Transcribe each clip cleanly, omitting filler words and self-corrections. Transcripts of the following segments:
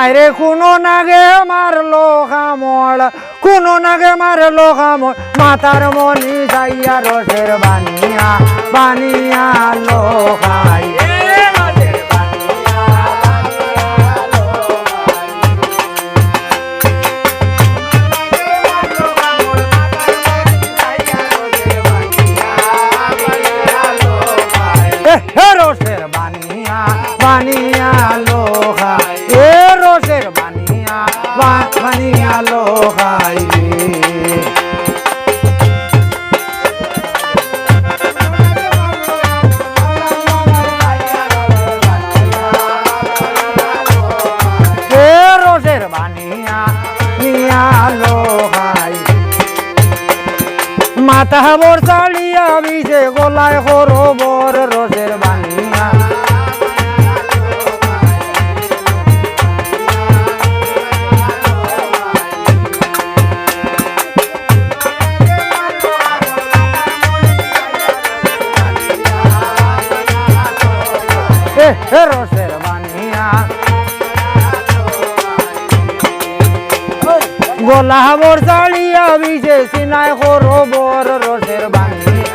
হায়রে কোনো নাগে মারলো কামড়, কোনো নাগে মারলো কামড়, মাথার মনি যাইয়া রসের বানিয়া বানিয়া লো খাই। রসের বানিয়া বানিয়া লো খাই, এ রসের বানিয়া বানিয়া লো খাই। রসের বানিয়া নিয়া লো খাই। মাথা বর চালিয়া বিছে গলায় খরবর রসের বানিয়া। রসের বানিয়া গলা বর চালিয়া বিছে সিনায় খরবর রসের বানিয়া।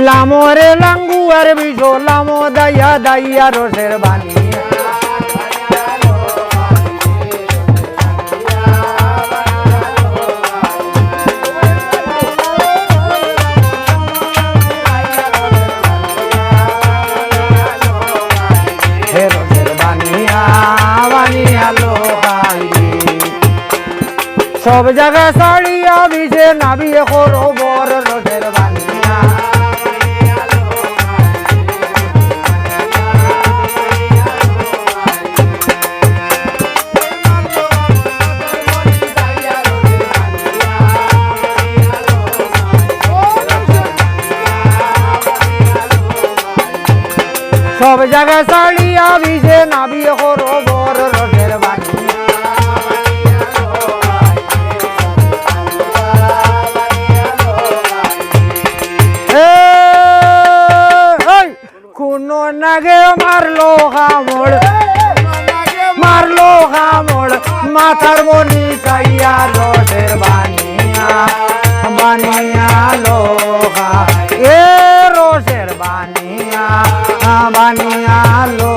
লামরে লাঙ্গুয়ার বিজো লামো দাইয়া দাইয়া রসের বানিয়া। রসের বানিয়া বানিয়া লো খাই। সব জায়গা ছাড়িয়া বিছে নাবিয়ে খরবর রসের বানিয়া। সব জায়গায় ছাড়িয়া বিছে নাবিয়ে খরবর রসের বানিয়া। কোন নাগে মারলো কামড়, মারলো কামড়, মাথার মনি চাইয়া রসের বানিয়া বানিয়া লো খাই। এ রসের বানিয়া বানিয়া লো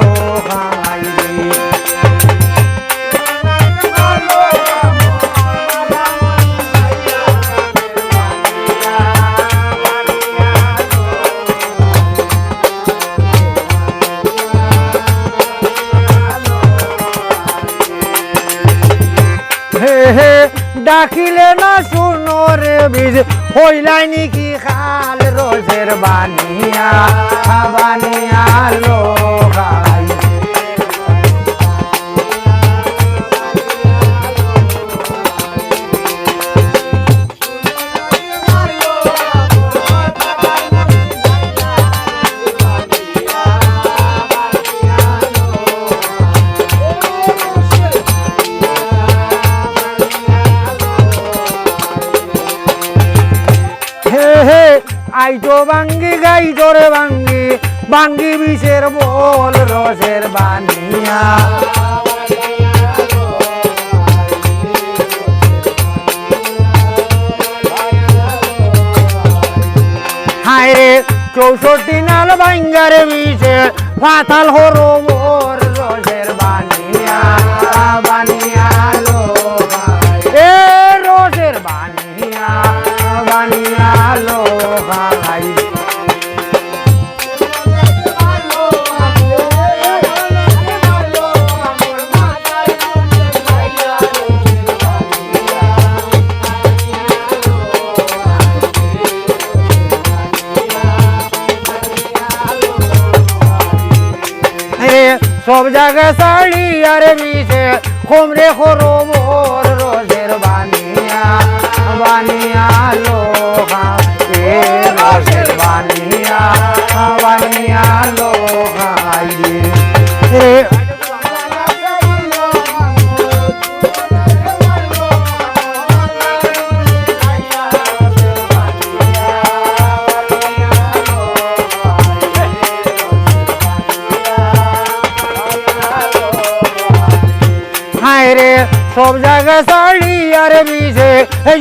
খাই। ডাকিলে না শুনো রে বীজ হইলাই নাকি খাল রসের বানিয়া বানিয়া লো খাই। আইটো ভাঙ্গি গাই জোরে ভাঙ্গি ভাঙ্গি বিষের বল রসের বানিয়া। হায় রে 64 নাল ভাঙ্গারে বিষে পাতাল হরবর রসের বানিয়া বানিয়া লো খাই। এ রসের বানিয়া বানিয়া লো খাই। সব জায়গা শাড়ি আর মিশে কোমরে খরবর রসের বানিয়া বানিয়া লো খাই। রসের বানিয়া সব জায়গায় শাড়ি আর বিছে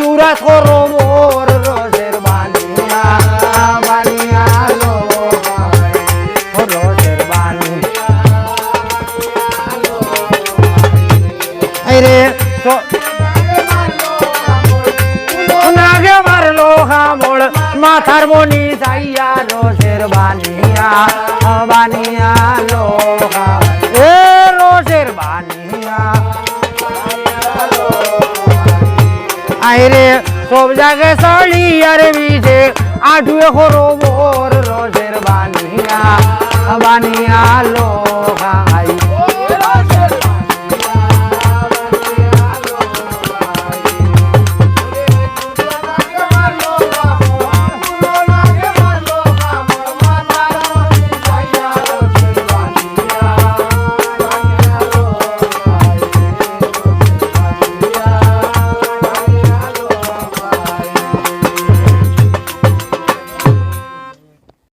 ইউরাস করো মোর রোজের বানিয়া বানিয়া লো রোজের বানিয়া রে নাগে মারলো হামড় মাথার মনি যাইয়া রোজের বানিয়া বানিয়া লো এ রোজের বানিয়া আইরে সব জায়গায় শাড়ি আর বিছে আঠুয়ে করো মোর রোজের বানিয়া বানিয়া লোহা